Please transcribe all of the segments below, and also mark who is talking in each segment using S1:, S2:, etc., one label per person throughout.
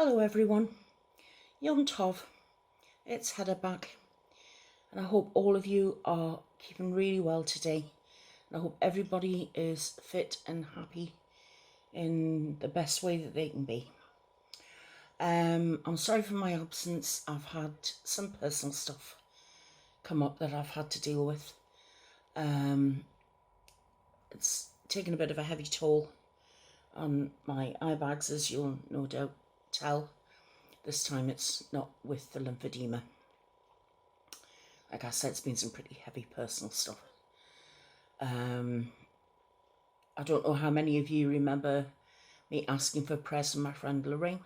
S1: Hello everyone, Yom Tov, it's Heather back, and I hope all of you are keeping really well today, and I hope everybody is fit and happy in the best way that they can be. I'm sorry for my absence. I've had some personal stuff come up that I've had to deal with. It's taken a bit of a heavy toll on my eye bags, as you'll no doubt tell. This time it's not with the lymphedema. Like I said, it's been some pretty heavy personal stuff. I don't know how many of you remember me asking for prayers from my friend Lorraine.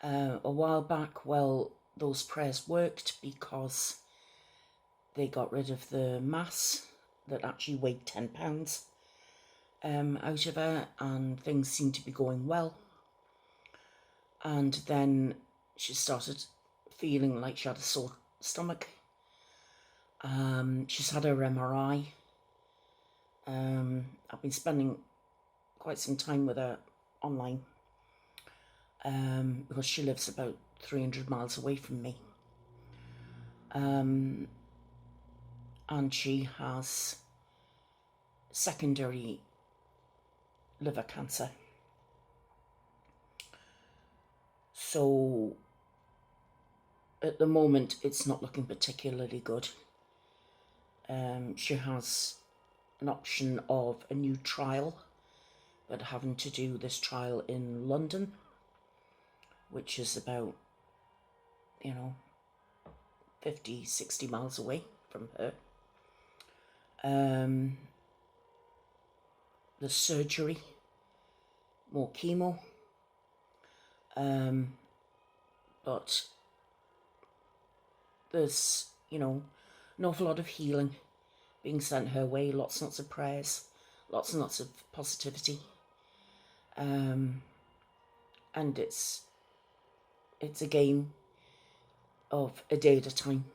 S1: A while back, well, those prayers worked because they got rid of the mass that actually weighed 10 pounds out of her, and things seemed to be going well. And then she started feeling like she had a sore stomach. She's had her MRI. I've been spending quite some time with her online because she lives about 300 miles away from me. And she has secondary liver cancer. So at the moment, it's not looking particularly good. She has an option of a new trial, but having to do this trial in London, which is about, 50, 60 miles away from her. The surgery, more chemo, but there's, an awful lot of healing being sent her way, lots and lots of prayers, lots and lots of positivity. And it's a game of a day at a time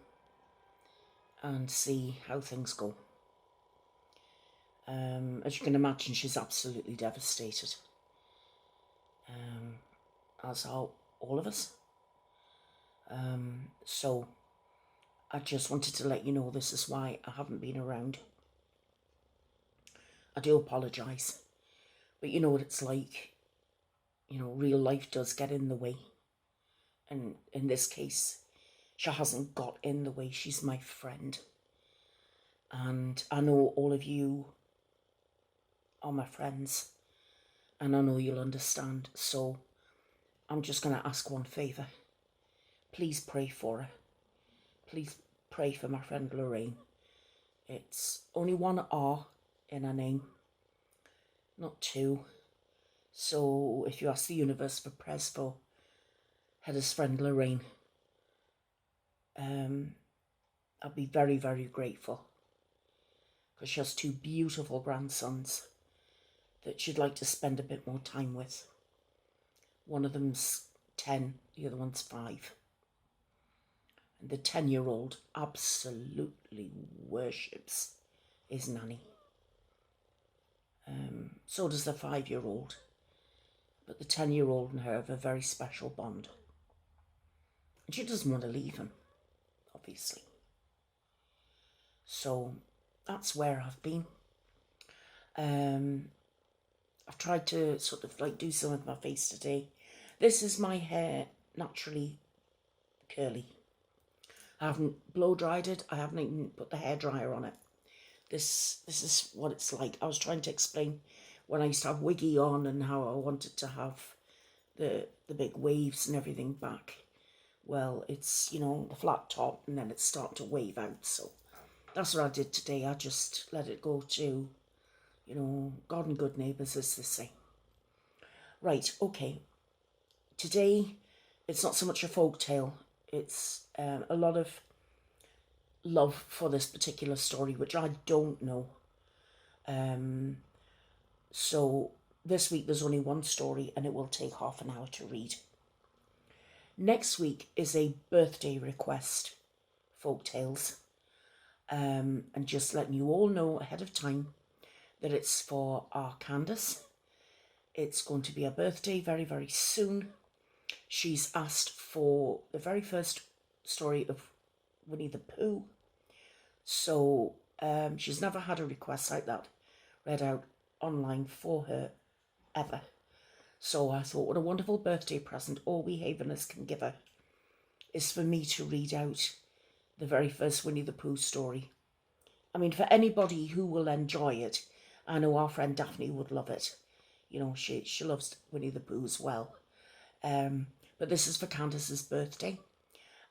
S1: and see how things go. As you can imagine, she's absolutely devastated, as are all of us. So I just wanted to let you know this is why I haven't been around. I do apologise, but you know what it's like. Real life does get in the way. And in this case, she hasn't got in the way. She's my friend. And I know all of you are my friends. And I know you'll understand. So I'm just going to ask one favour. Please pray for her. Please pray for my friend Lorraine. It's only one R in her name, not two. So if you ask the universe for prayers for Heather's friend Lorraine, I'll be very, very grateful, because she has two beautiful grandsons that she'd like to spend a bit more time with. One of them's 10, the other one's 5. And the 10-year-old absolutely worships his nanny. So does the 5-year-old. But the 10-year-old and her have a very special bond. And she doesn't want to leave him, obviously. So that's where I've been. I've tried to sort of do some with my face today. This is my hair naturally curly. I haven't blow dried it. I haven't even put the hairdryer on it. This is what it's like. I was trying to explain when I used to have wiggy on and how I wanted to have the big waves and everything back. Well, it's, the flat top, and then it's starting to wave out. So that's what I did today. I just let it go to, God and good neighbours, as they say. Right, okay. Today, it's not so much a folk tale. It's a lot of love for this particular story, which I don't know. So this week there's only one story, and it will take half an hour to read. Next week is a birthday request, folk tales. And just letting you all know ahead of time that it's for our Candace. It's going to be a birthday very, very soon. she's asked for the very first story of Winnie the Pooh. So she's never had a request like that read out online for her ever. So I thought, what a wonderful birthday present all we Haveners can give her is for me to read out the very first Winnie the Pooh story. I mean, for anybody who will enjoy it, I know our friend Daphne would love it. You know, she loves Winnie the Pooh as well. But this is for Candace's birthday.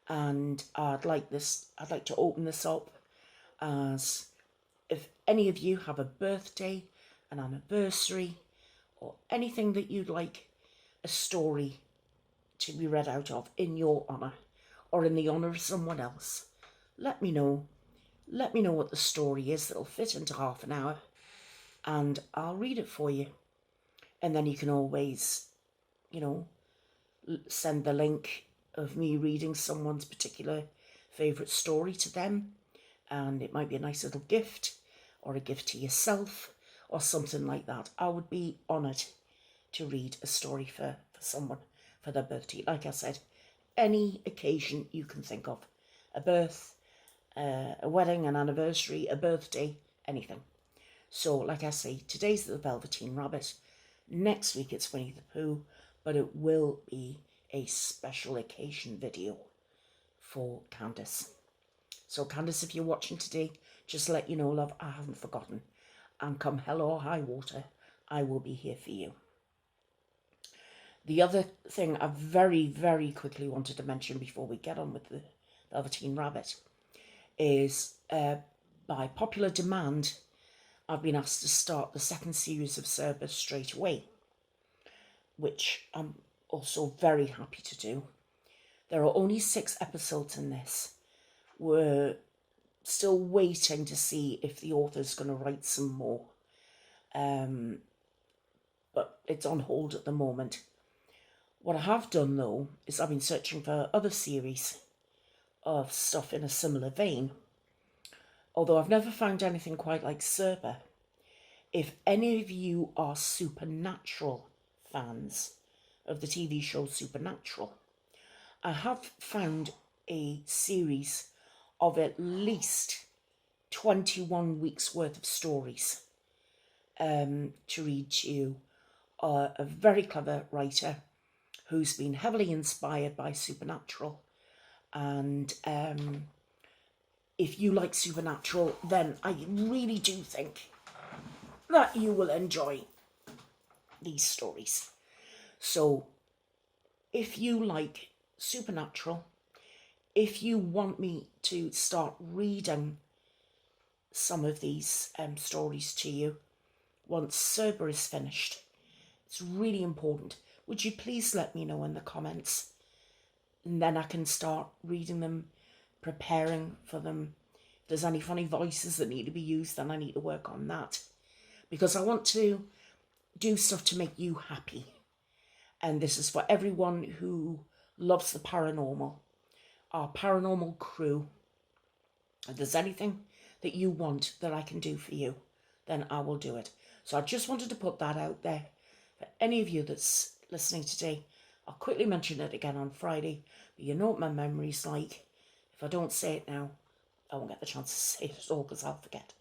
S1: And I'd like to open this up as if any of you have a birthday, an anniversary, or anything that you'd like a story to be read out of in your honour or in the honour of someone else, let me know. Let me know what the story is that'll fit into half an hour and I'll read it for you. And then you can always, you know, send the link of me reading someone's particular favourite story to them. And it might be a nice little gift or a gift to yourself or something like that. I would be honoured to read a story for someone for their birthday. Like I said, any occasion you can think of. A birth, a wedding, an anniversary, a birthday, anything. So, like I say, today's the Velveteen Rabbit. Next week it's Winnie the Pooh, but it will be a special occasion video for Candace. So Candace, if you're watching today, just let you know, love, I haven't forgotten. And come hell or high water, I will be here for you. The other thing I very, very quickly wanted to mention before we get on with the Velveteen Rabbit is by popular demand, I've been asked to start the second series of Cerberus straight away, which I'm also very happy to do. There are only 6 episodes in this. We're still waiting to see if the author's going to write some more. But it's on hold at the moment. What I have done, though, is I've been searching for other series of stuff in a similar vein. Although I've never found anything quite like Cerber. If any of you are Supernatural fans of the TV show Supernatural, I have found a series of at least 21 weeks worth of stories to read to you. A very clever writer who's been heavily inspired by Supernatural. And if you like Supernatural, then I really do think that you will enjoy these stories. So if you like Supernatural, if you want me to start reading some of these stories to you once Cerber is finished, it's really important. Would you please let me know in the comments? And then I can start reading them, preparing for them. If there's any funny voices that need to be used, then I need to work on that. Because I want to do stuff to make you happy. And this is for everyone who loves the paranormal. Our paranormal crew. If there's anything that you want that I can do for you, then I will do it. So I just wanted to put that out there. For any of you that's listening today, I'll quickly mention it again on Friday. But you know what my memory's like. If I don't say it now, I won't get the chance to say it at all because I'll forget.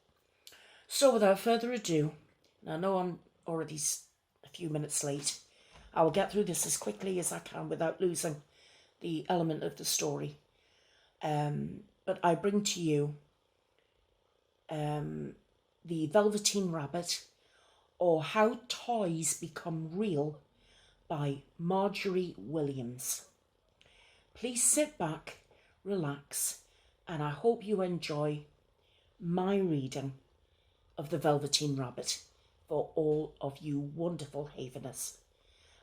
S1: So without further ado, and I know I'm already a few minutes late, I will get through this as quickly as I can without losing the element of the story. But I bring to you The Velveteen Rabbit, or How Toys Become Real by Margery Williams. Please sit back, relax, and I hope you enjoy my reading of The Velveteen Rabbit for all of you wonderful Haveners.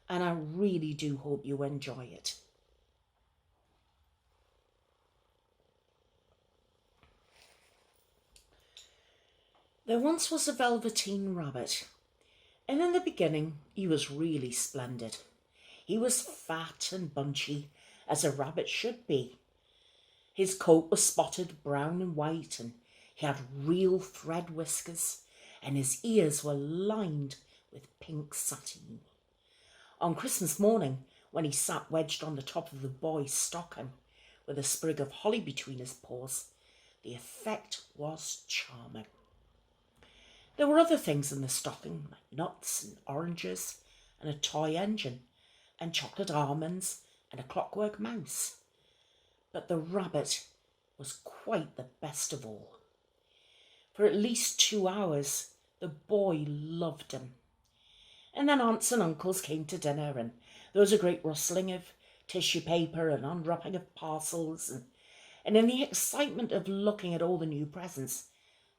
S1: And I really do hope you enjoy it. There once was a Velveteen Rabbit, and in the beginning he was really splendid. He was fat and bunchy, as a rabbit should be. His coat was spotted brown and white, and he had real thread whiskers, and his ears were lined with pink satin. On Christmas morning, when he sat wedged on the top of the boy's stocking with a sprig of holly between his paws, the effect was charming. There were other things in the stocking, like nuts and oranges and a toy engine and chocolate almonds and a clockwork mouse. But the rabbit was quite the best of all. For at least 2 hours, the boy loved him. And then aunts and uncles came to dinner, and there was a great rustling of tissue paper and unwrapping of parcels, and in the excitement of looking at all the new presents,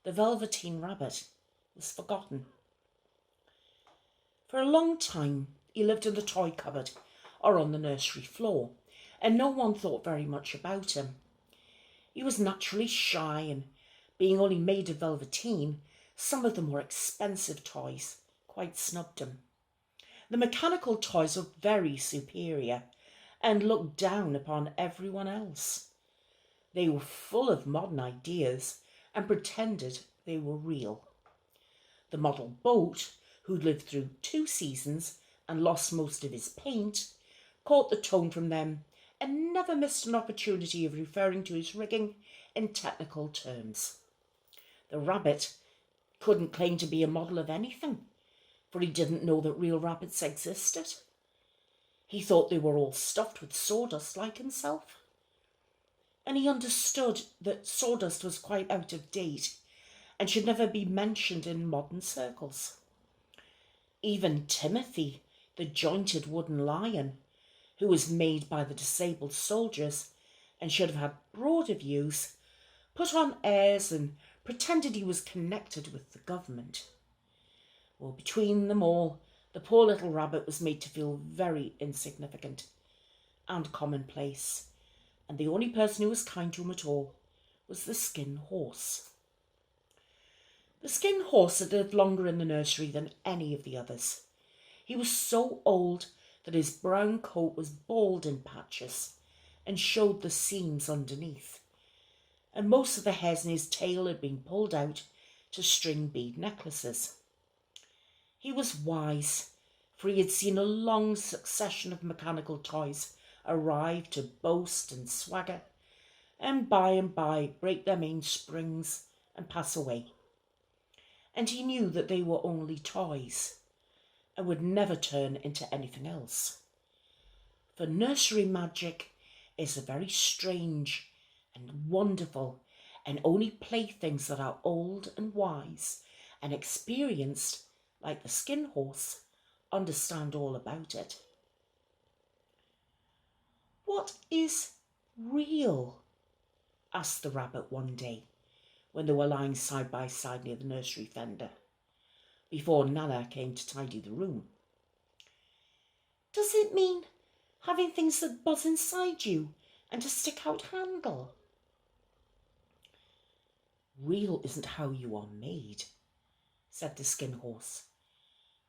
S1: the Velveteen Rabbit was forgotten. For a long time, he lived in the toy cupboard or on the nursery floor, and no one thought very much about him. He was naturally shy, and being only made of velveteen, some of the more expensive toys quite snubbed him. The mechanical toys were very superior and looked down upon everyone else. They were full of modern ideas and pretended they were real. The model boat, who'd lived through 2 seasons and lost most of his paint, caught the tone from them and never missed an opportunity of referring to his rigging in technical terms. The rabbit couldn't claim to be a model of anything, for he didn't know that real rabbits existed. He thought they were all stuffed with sawdust like himself. And he understood that sawdust was quite out of date and should never be mentioned in modern circles. Even Timothy, the jointed wooden lion, who was made by the disabled soldiers and should have had broader views, put on airs and pretended he was connected with the government. Well, between them all, the poor little rabbit was made to feel very insignificant and commonplace, and the only person who was kind to him at all was the Skin Horse. The Skin Horse had lived longer in the nursery than any of the others. He was so old that his brown coat was bald in patches and showed the seams underneath, and most of the hairs in his tail had been pulled out to string bead necklaces. He was wise, for he had seen a long succession of mechanical toys arrive to boast and swagger, and by break their mainsprings and pass away. And he knew that they were only toys and would never turn into anything else. For nursery magic is a very strange and wonderful, and only playthings that are old and wise and experienced, like the Skin Horse, understand all about it. "What is real?" asked the rabbit one day when they were lying side by side near the nursery fender, before Nana came to tidy the room. "Does it mean having things that buzz inside you and a stick-out handle?" "Real isn't how you are made," said the Skin Horse.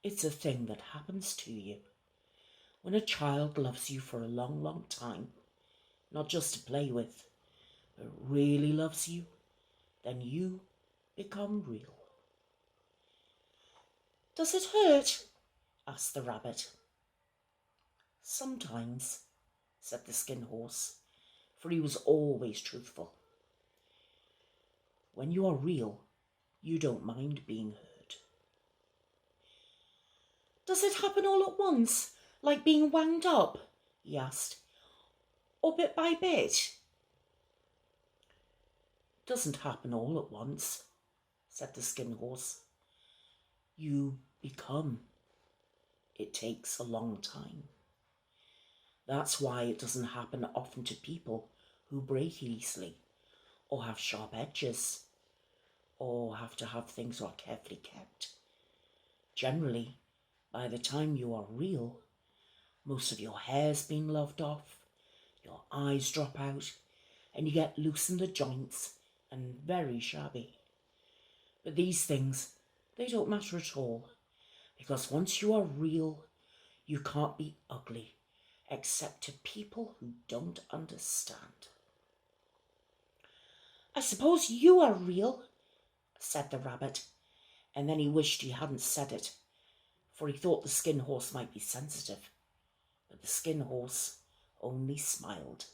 S1: "It's a thing that happens to you. When a child loves you for a long, long time, not just to play with, but really loves you, then you become real." "Does it hurt?" asked the rabbit. "Sometimes," said the Skin Horse, for he was always truthful. "When you are real, you don't mind being hurt." "Does it happen all at once, like being wound up?" he asked. "Or bit by bit?" "Doesn't happen all at once," said the Skin Horse. "You become. It takes a long time. That's why it doesn't happen often to people who break easily, or have sharp edges, or have to have things that are carefully kept. Generally, by the time you are real, most of your hair's been loved off, your eyes drop out, and you get loose in the joints and very shabby. But these things, they don't matter at all, because once you are real, you can't be ugly, except to people who don't understand." "I suppose you are real," said the rabbit, and then he wished he hadn't said it, for he thought the Skin Horse might be sensitive. But the Skin Horse only smiled.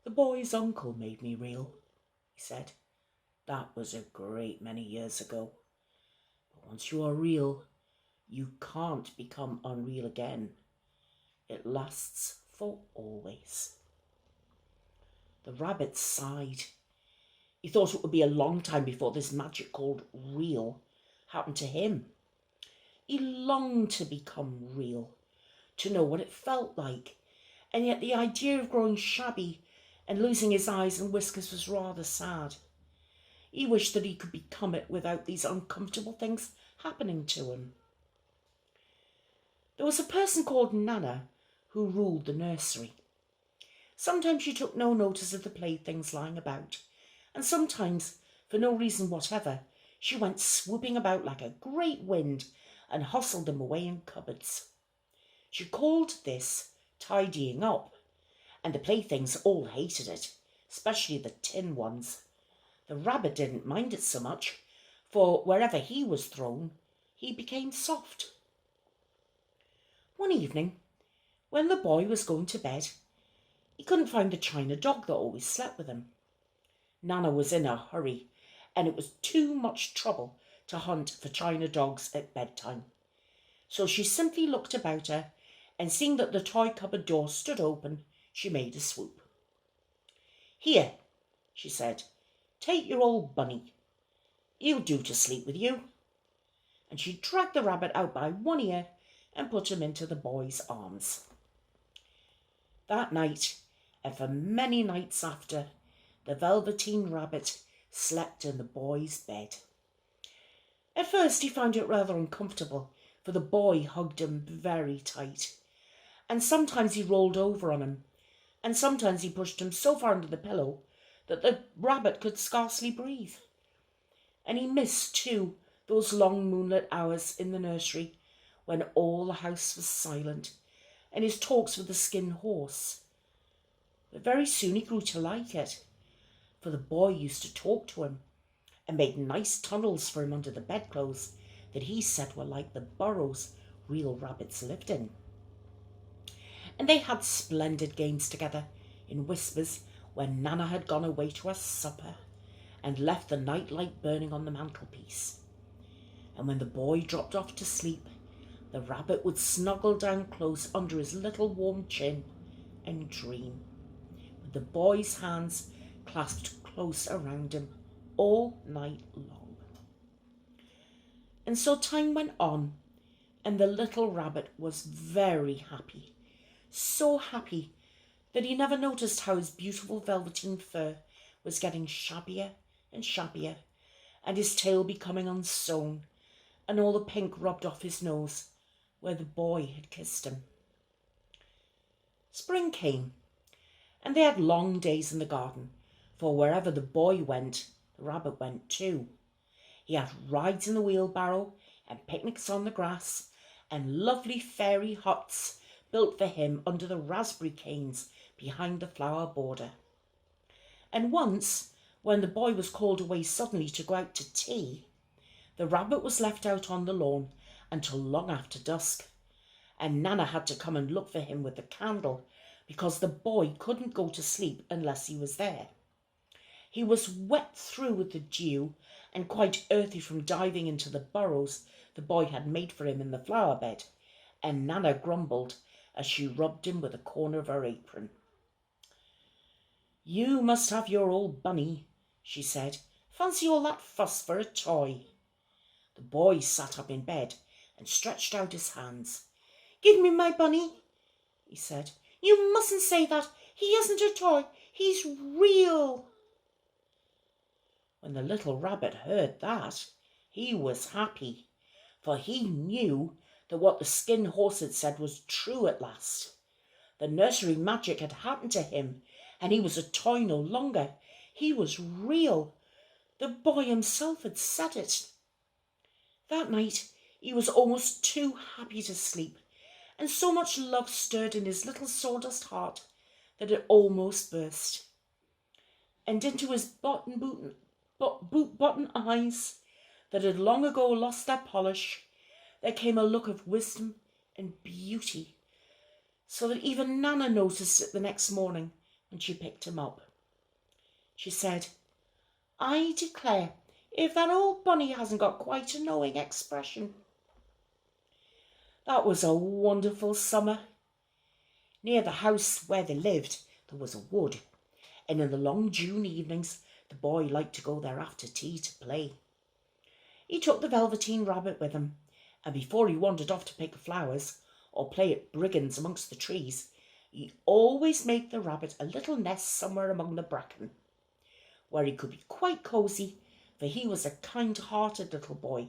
S1: "The boy's uncle made me real," he said. "That was a great many years ago. But once you are real, you can't become unreal again. It lasts for always." The rabbit sighed. He thought it would be a long time before this magic called real happened to him. He longed to become real, to know what it felt like, and yet the idea of growing shabby and losing his eyes and whiskers was rather sad. He wished that he could become it without these uncomfortable things happening to him. There was a person called Nana who ruled the nursery. Sometimes she took no notice of the playthings lying about, and sometimes, for no reason whatever, she went swooping about like a great wind and hustled them away in cupboards. She called this tidying up, and the playthings all hated it, especially the tin ones. The rabbit didn't mind it so much, for wherever he was thrown, he became soft. One evening, when the boy was going to bed, he couldn't find the china dog that always slept with him. Nana was in a hurry, and it was too much trouble to hunt for china dogs at bedtime. So she simply looked about her, and seeing that the toy cupboard door stood open, she made a swoop. "Here," she said, "take your old bunny. He'll do to sleep with you." And she dragged the rabbit out by one ear and put him into the boy's arms. That night, and for many nights after, the Velveteen Rabbit slept in the boy's bed. At first he found it rather uncomfortable, for the boy hugged him very tight, and sometimes he rolled over on him, and sometimes he pushed him so far under the pillow that the rabbit could scarcely breathe. And he missed, too, those long moonlit hours in the nursery when all the house was silent, and his talks with the Skin Horse. But very soon he grew to like it, for the boy used to talk to him and made nice tunnels for him under the bedclothes that he said were like the burrows real rabbits lived in. And they had splendid games together in whispers when Nana had gone away to her supper and left the night light burning on the mantelpiece. And when the boy dropped off to sleep, the rabbit would snuggle down close under his little warm chin and dream, with the boy's hands clasped close around him all night long. And so time went on, and the little rabbit was very happy, so happy that he never noticed how his beautiful velveteen fur was getting shabbier and shabbier, and his tail becoming unsewn, and all the pink rubbed off his nose where the boy had kissed him. Spring came, and they had long days in the garden, for wherever the boy went, the rabbit went too. He had rides in the wheelbarrow, and picnics on the grass, and lovely fairy huts built for him under the raspberry canes behind the flower border. And once, when the boy was called away suddenly to go out to tea, the rabbit was left out on the lawn until long after dusk, and Nana had to come and look for him with the candle, because the boy couldn't go to sleep unless he was there. He was wet through with the dew and quite earthy from diving into the burrows the boy had made for him in the flower bed, and Nana grumbled as she rubbed him with a corner of her apron. "You must have your old bunny," she said. "Fancy all that fuss for a toy." The boy sat up in bed and stretched out his hands. "Give me my bunny," he said. "You mustn't say that. He isn't a toy. He's real." When the little rabbit heard that, he was happy, for he knew that what the Skin Horse had said was true at last. The nursery magic had happened to him, and he was a toy no longer. He was real. The boy himself had said it. That night he was almost too happy to sleep, and so much love stirred in his little sawdust heart that it almost burst. And into his boot button eyes that had long ago lost their polish, there came a look of wisdom and beauty, so that even Nana noticed it the next morning when she picked him up. She said, "I declare, if that old bunny hasn't got quite a knowing expression." That was a wonderful summer. Near the house where they lived, there was a wood, and in the long June evenings, the boy liked to go there after tea to play. He took the Velveteen Rabbit with him, and before he wandered off to pick flowers or play at brigands amongst the trees, he always made the rabbit a little nest somewhere among the bracken, where he could be quite cosy, for he was a kind-hearted little boy,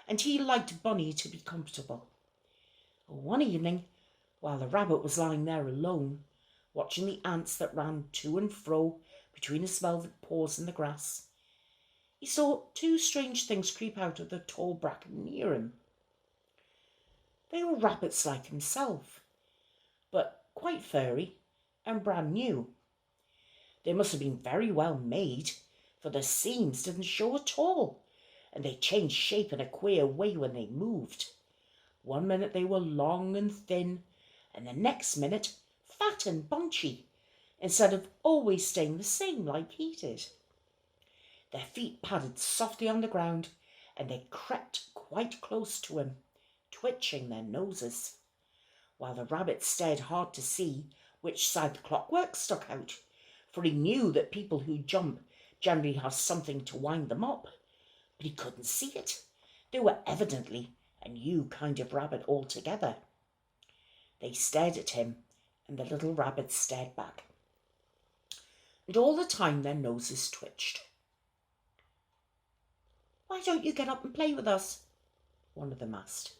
S1: and he liked Bunny to be comfortable. One evening, while the rabbit was lying there alone, watching the ants that ran to and fro between his velvet paws in the grass, he saw two strange things creep out of the tall bracken near him. They were rabbits like himself, but quite furry and brand new. They must have been very well made, for the seams didn't show at all, and they changed shape in a queer way when they moved. One minute they were long and thin, and the next minute fat and bunchy, instead of always staying the same like he did. Their feet padded softly on the ground, and they crept quite close to him, twitching their noses, while the rabbit stared hard to see which side the clockwork stuck out, for he knew that people who jump generally have something to wind them up, but he couldn't see it. They were evidently a new kind of rabbit altogether. They stared at him, and the little rabbits stared back, and all the time their noses twitched. "Why don't you get up and play with us?" one of them asked.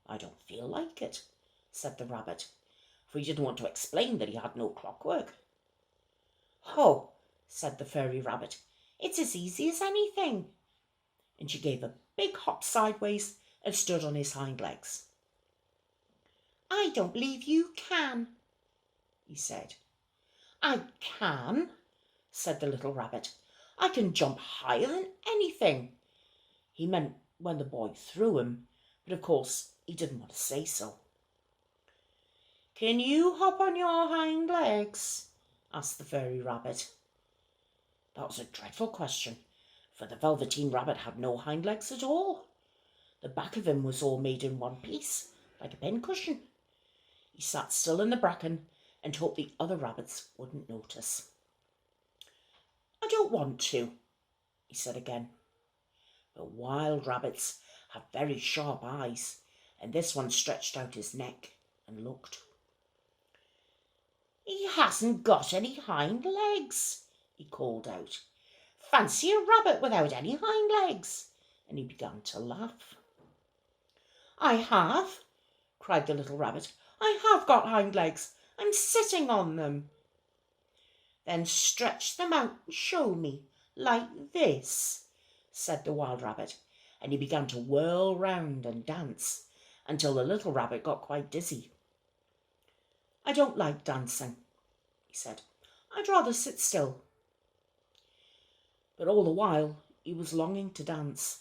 S1: "I don't feel like it," said the rabbit, for he didn't want to explain that he had no clockwork. "Oh," said the furry rabbit, "it's as easy as anything." And she gave a big hop sideways and stood on his hind legs. "I don't believe you can," he said. "I can," said the little rabbit. "I can jump higher than anything." He meant when the boy threw him, but of course he didn't want to say so. "Can you hop on your hind legs?" asked the furry rabbit. That was a dreadful question, for the Velveteen Rabbit had no hind legs at all. The back of him was all made in one piece, like a pincushion. He sat still in the bracken and hoped the other rabbits wouldn't notice. "I don't want to," he said again. But wild rabbits have very sharp eyes, and this one stretched out his neck and looked. "He hasn't got any hind legs," he called out. "Fancy a rabbit without any hind legs!" And he began to laugh. "I have," cried the little rabbit. "I have got hind legs. I'm sitting on them." "Then stretch them out and show me, like this," said the wild rabbit, and he began to whirl round and dance until the little rabbit got quite dizzy. "I don't like dancing," he said. "I'd rather sit still." But all the while he was longing to dance,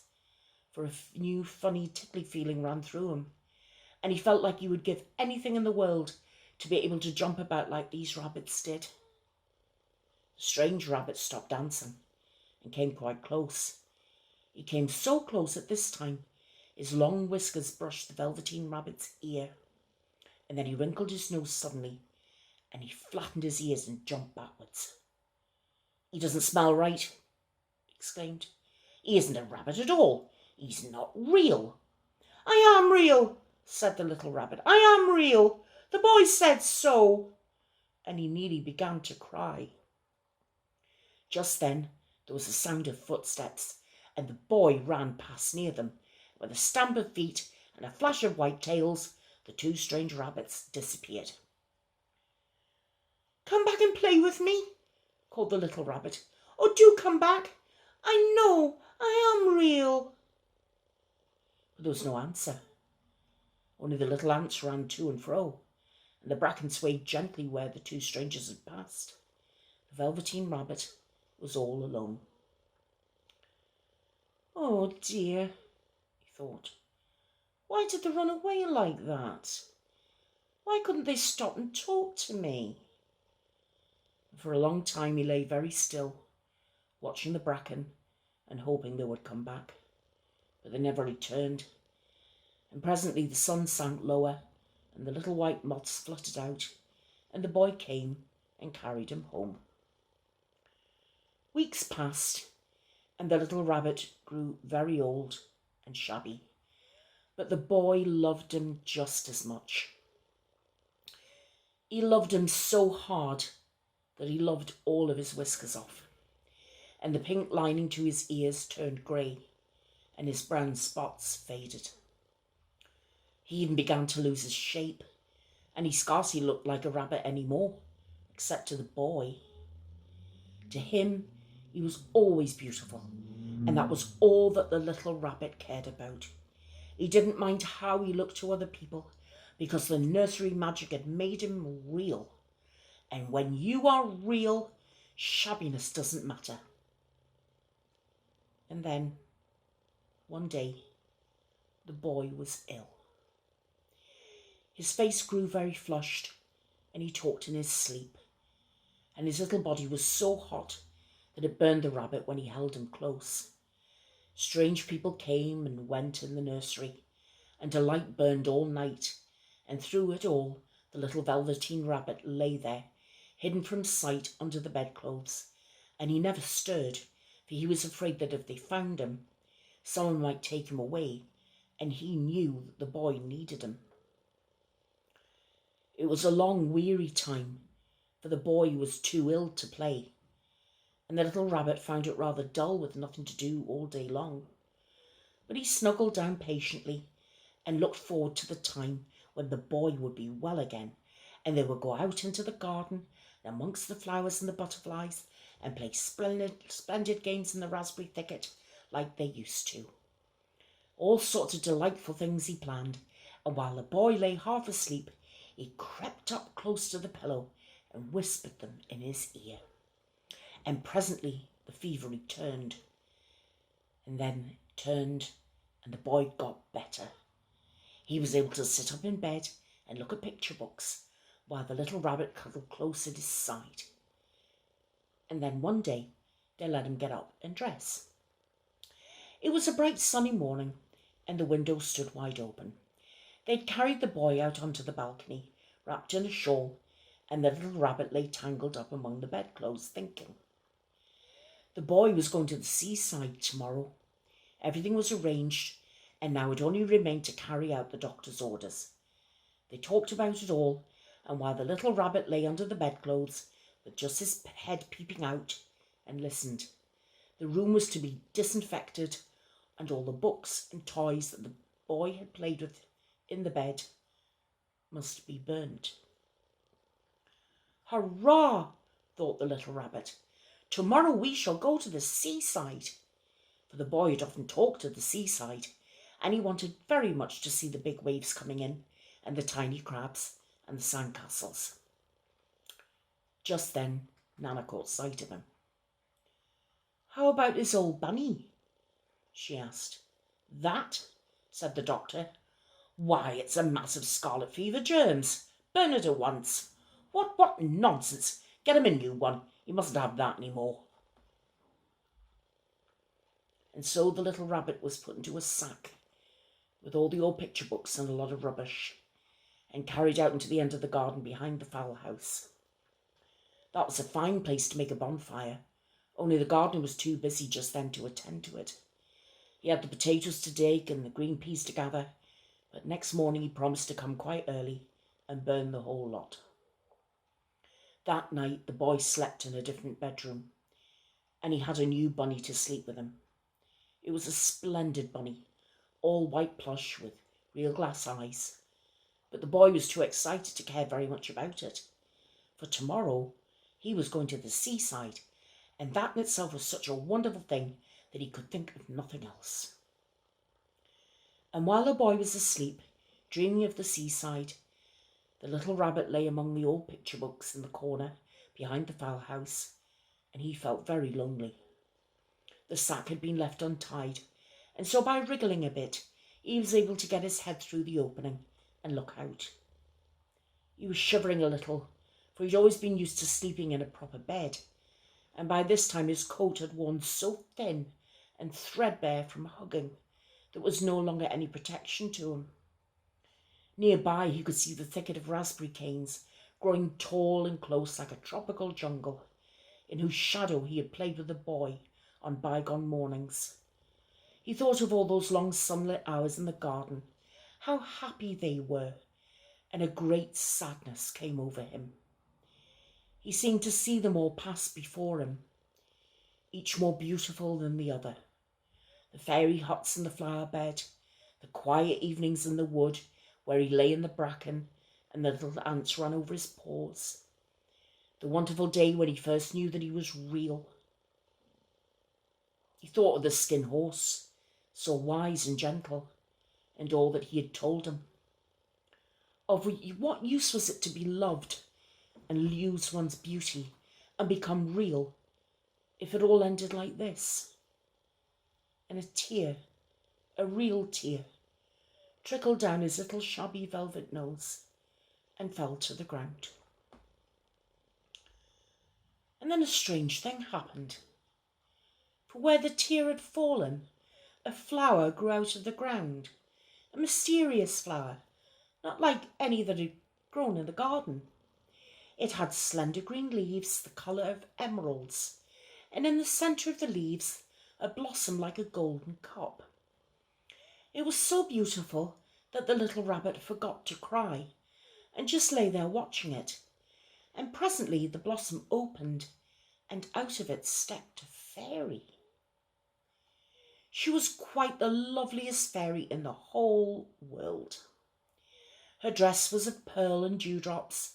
S1: for a new funny tickly feeling ran through him, and he felt like he would give anything in the world to be able to jump about like these rabbits did. The strange rabbit stopped dancing and came quite close. He came so close at this time his long whiskers brushed the Velveteen Rabbit's ear, and then he wrinkled his nose suddenly and he flattened his ears and jumped backwards. "He doesn't smell right," he exclaimed. "He isn't a rabbit at all. He's not real." "I am real," said the little rabbit. "I am real. The boy said so." And he nearly began to cry. Just then there was a sound of footsteps, and the boy ran past near them. With a stamp of feet and a flash of white tails, the two strange rabbits disappeared. "Come back and play with me," called the little rabbit. "Oh, do come back. I know I am real." But there was no answer. Only the little ants ran to and fro, and the bracken swayed gently where the two strangers had passed. The Velveteen Rabbit was all alone. "Oh dear," he thought. Why did they run away like that? Why couldn't they stop and talk to me? For a long time he lay very still, watching the bracken and hoping they would come back. But they never returned. And presently the sun sank lower and the little white moths fluttered out, and the boy came and carried him home. Weeks passed, and the little rabbit grew very old and shabby, but the boy loved him just as much. He loved him so hard that he loved all of his whiskers off, and the pink lining to his ears turned grey, and his brown spots faded. He even began to lose his shape, and he scarcely looked like a rabbit anymore, except to the boy. To him, he was always beautiful, and that was all that the little rabbit cared about. He didn't mind how he looked to other people, because the nursery magic had made him real. And when you are real, shabbiness doesn't matter. And then, one day, the boy was ill. His face grew very flushed, and he talked in his sleep, and his little body was so hot that it burned the rabbit when he held him close. Strange people came and went in the nursery, and a light burned all night, and through it all the little Velveteen Rabbit lay there, hidden from sight under the bedclothes, and he never stirred, for he was afraid that if they found him, someone might take him away, and he knew that the boy needed him. It was a long, weary time, for the boy was too ill to play, and the little rabbit found it rather dull with nothing to do all day long. But he snuggled down patiently and looked forward to the time when the boy would be well again, and they would go out into the garden amongst the flowers and the butterflies and play splendid games in the raspberry thicket like they used to. All sorts of delightful things he planned, and while the boy lay half asleep, he crept up close to the pillow and whispered them in his ear. And presently the fever returned, and then turned, and the boy got better. He was able to sit up in bed and look at picture books, while the little rabbit cuddled close at his side. And then one day they let him get up and dress. It was a bright sunny morning, and the window stood wide open. They'd carried the boy out onto the balcony, wrapped in a shawl, and the little rabbit lay tangled up among the bedclothes, thinking. The boy was going to the seaside tomorrow. Everything was arranged, and now it only remained to carry out the doctor's orders. They talked about it all, and while the little rabbit lay under the bedclothes, with just his head peeping out, and listened, the room was to be disinfected, and all the books and toys that the boy had played with in the bed must be burnt. Hurrah, thought the little rabbit. Tomorrow we shall go to the seaside. For the boy had often talked of the seaside, and he wanted very much to see the big waves coming in, and the tiny crabs, and the sandcastles. Just then Nana caught sight of him. How about this old bunny? She asked. That, said the doctor. Why, it's a mass of scarlet fever germs. Burn it at once. What nonsense. Get him a new one. He mustn't have that any more. And so the little rabbit was put into a sack with all the old picture books and a lot of rubbish, and carried out into the end of the garden behind the fowl house. That was a fine place to make a bonfire, only the gardener was too busy just then to attend to it. He had the potatoes to dig and the green peas to gather, but next morning he promised to come quite early and burn the whole lot. That night the boy slept in a different bedroom, and he had a new bunny to sleep with him. It was a splendid bunny, all white plush with real glass eyes, but the boy was too excited to care very much about it, for tomorrow he was going to the seaside, and that in itself was such a wonderful thing that he could think of nothing else. And while the boy was asleep, dreaming of the seaside, the little rabbit lay among the old picture books in the corner behind the fowl house, and he felt very lonely. The sack had been left untied, and so by wriggling a bit, he was able to get his head through the opening and look out. He was shivering a little, for he'd always been used to sleeping in a proper bed, and by this time his coat had worn so thin and threadbare from hugging there was no longer any protection to him. Nearby he could see the thicket of raspberry canes growing tall and close like a tropical jungle, in whose shadow he had played with a boy on bygone mornings. He thought of all those long sunlit hours in the garden, how happy they were, and a great sadness came over him. He seemed to see them all pass before him, each more beautiful than the other. The fairy huts in the flower bed, the quiet evenings in the wood where he lay in the bracken and the little ants ran over his paws. The wonderful day when he first knew that he was real. He thought of the skin horse, so wise and gentle, and all that he had told him. Of what use was it to be loved and lose one's beauty and become real if it all ended like this? And a tear, a real tear, trickled down his little shabby velvet nose and fell to the ground. And then a strange thing happened. For where the tear had fallen, a flower grew out of the ground, a mysterious flower, not like any that had grown in the garden. It had slender green leaves the colour of emeralds, and in the centre of the leaves a blossom like a golden cup. It was so beautiful that the little rabbit forgot to cry and just lay there watching it. And presently the blossom opened and out of it stepped a fairy. She was quite the loveliest fairy in the whole world. Her dress was of pearl and dewdrops,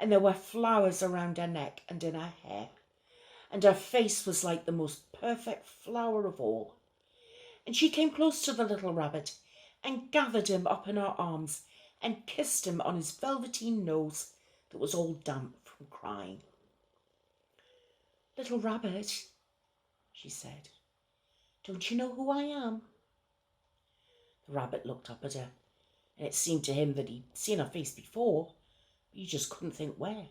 S1: and there were flowers around her neck and in her hair, and her face was like the most perfect flower of all. And she came close to the little rabbit and gathered him up in her arms and kissed him on his velveteen nose that was all damp from crying. "Little rabbit," she said, "don't you know who I am?" The rabbit looked up at her, and it seemed to him that he'd seen her face before, but he just couldn't think where.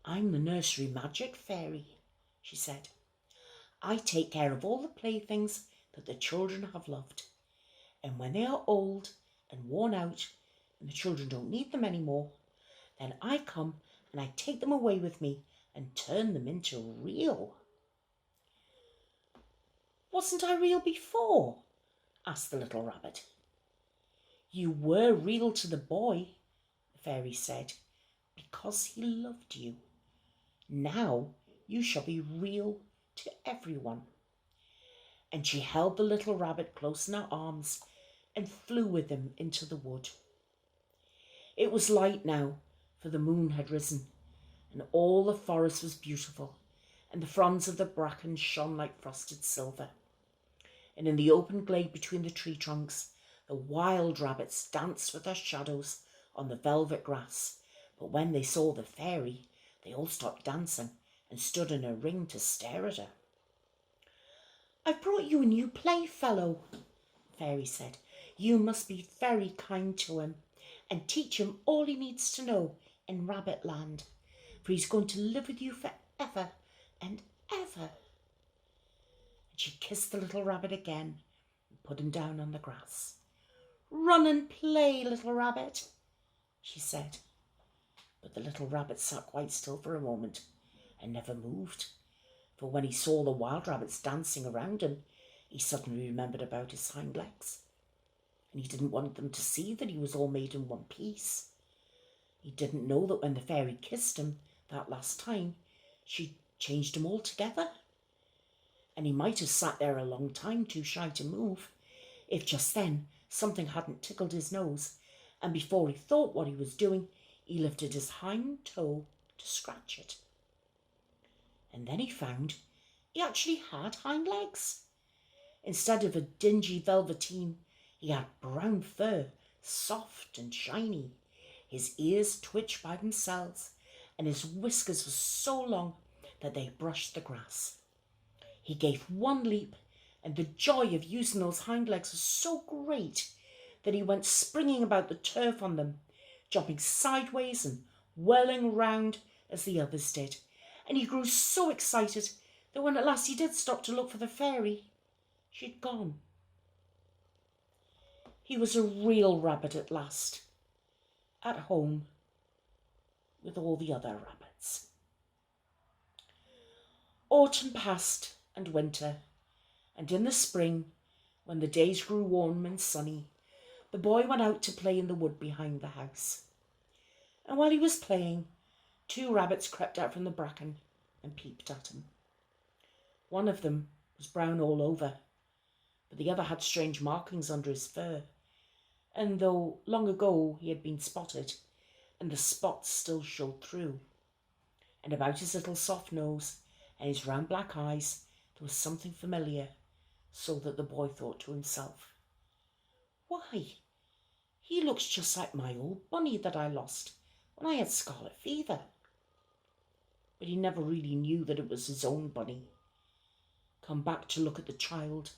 S1: "I'm the nursery magic fairy," she said. "I take care of all the playthings that the children have loved, and when they are old and worn out and the children don't need them anymore, then I come and I take them away with me and turn them into real." "Wasn't I real before?" asked the little rabbit. "You were real to the boy," the fairy said, "because he loved you. Now you shall be real to everyone." And she held the little rabbit close in her arms and flew with him into the wood. It was light now, for the moon had risen, and all the forest was beautiful, and the fronds of the bracken shone like frosted silver. And in the open glade between the tree trunks, the wild rabbits danced with their shadows on the velvet grass. But when they saw the fairy, they all stopped dancing and stood in a ring to stare at her. "I've brought you a new playfellow," the fairy said. "You must be very kind to him and teach him all he needs to know in Rabbit Land, for he's going to live with you forever and ever." And she kissed the little rabbit again and put him down on the grass. "Run and play, little rabbit," she said. But the little rabbit sat quite still for a moment and never moved, for when he saw the wild rabbits dancing around him, he suddenly remembered about his hind legs, and he didn't want them to see that he was all made in one piece. He didn't know that when the fairy kissed him that last time, she changed him altogether. And he might have sat there a long time too shy to move, if just then something hadn't tickled his nose, and before he thought what he was doing, he lifted his hind toe to scratch it. And then he found he actually had hind legs. Instead of a dingy velveteen, he had brown fur, soft and shiny. His ears twitched by themselves, and his whiskers were so long that they brushed the grass. He gave one leap and the joy of using those hind legs was so great that he went springing about the turf on them, jumping sideways and whirling round as the others did. And he grew so excited that when at last he did stop to look for the fairy, she'd gone. He was a real rabbit at last, at home with all the other rabbits. Autumn passed and winter, and in the spring, when the days grew warm and sunny, the boy went out to play in the wood behind the house. And while he was playing, 2 rabbits crept out from the bracken and peeped at him. One of them was brown all over, but the other had strange markings under his fur, and though long ago he had been spotted, and the spots still showed through, and about his little soft nose and his round black eyes there was something familiar, so that the boy thought to himself, "Why, he looks just like my old bunny that I lost when I had scarlet fever." But he never really knew that it was his own bunny, come back to look at the child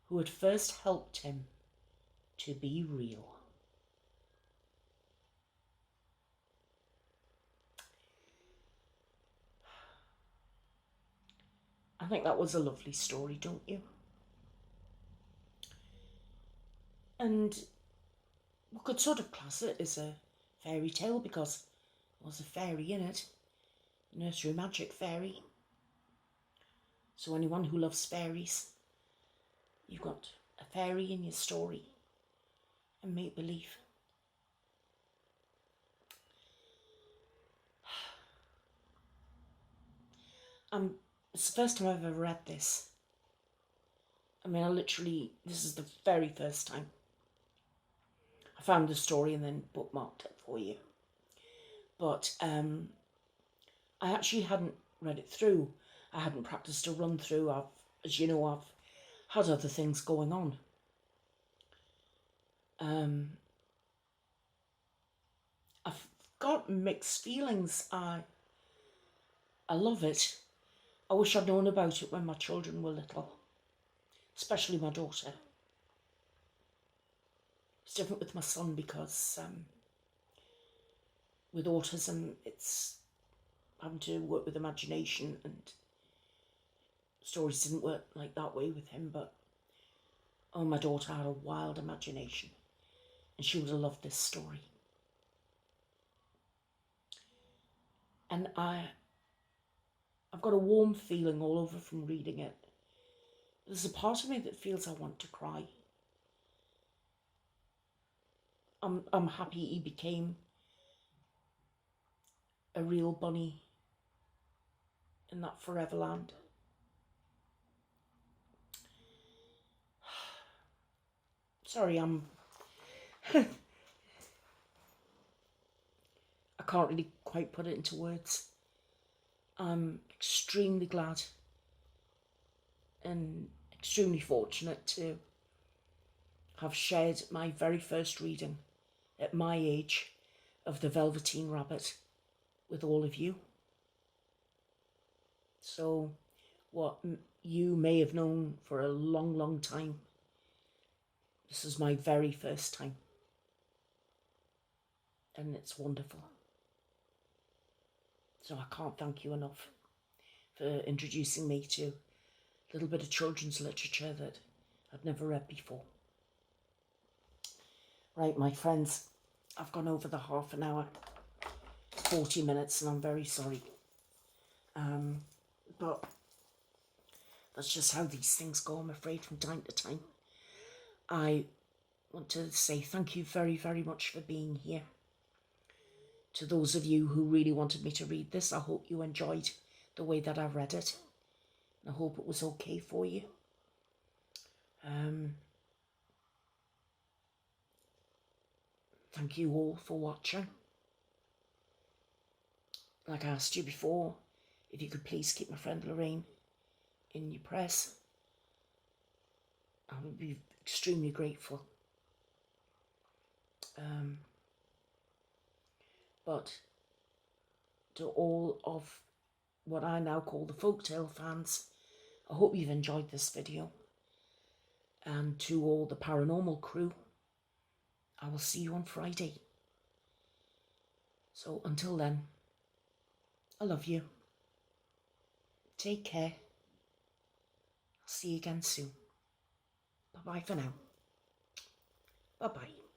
S1: who had first helped him to be real. I think that was a lovely story, don't you? And we could sort of class it as a fairy tale because there was a fairy in it, a nursery magic fairy. So anyone who loves fairies, you've got a fairy in your story and make believe. It's the first time I've ever read this. I mean, this is the very first time. I found the story and then bookmarked it for you. But I actually hadn't read it through. I hadn't practiced a run through. As you know, I've had other things going on. I've got mixed feelings. I love it. I wish I'd known about it when my children were little, especially my daughter. It's different with my son because with autism, it's having to work with imagination, and stories didn't work like that way with him. But my daughter had a wild imagination, and she would have loved this story. And I've got a warm feeling all over from reading it. There's a part of me that feels I want to cry. I'm happy he became a real bunny in that forever land. Sorry, I can't really quite put it into words. I'm extremely glad and extremely fortunate to have shared my very first reading at my age of the Velveteen Rabbit with all of you. So what you may have known for a long, long time, this is my very first time. And it's wonderful. So I can't thank you enough for introducing me to a little bit of children's literature that I'd never read before. Right, my friends, I've gone over the half an hour, 40 minutes, and I'm very sorry. But that's just how these things go, I'm afraid, from time to time. I want to say thank you very, very much for being here. To those of you who really wanted me to read this, I hope you enjoyed the way that I read it. I hope it was okay for you. Thank you all for watching. Like I asked you before, if you could please keep my friend Lorraine in your prayers, I would be extremely grateful. But to all of what I now call the folktale fans, I hope you've enjoyed this video. And to all the paranormal crew, I will see you on Friday. So until then, I love you. Take care. I'll see you again soon. Bye-bye for now. Bye-bye.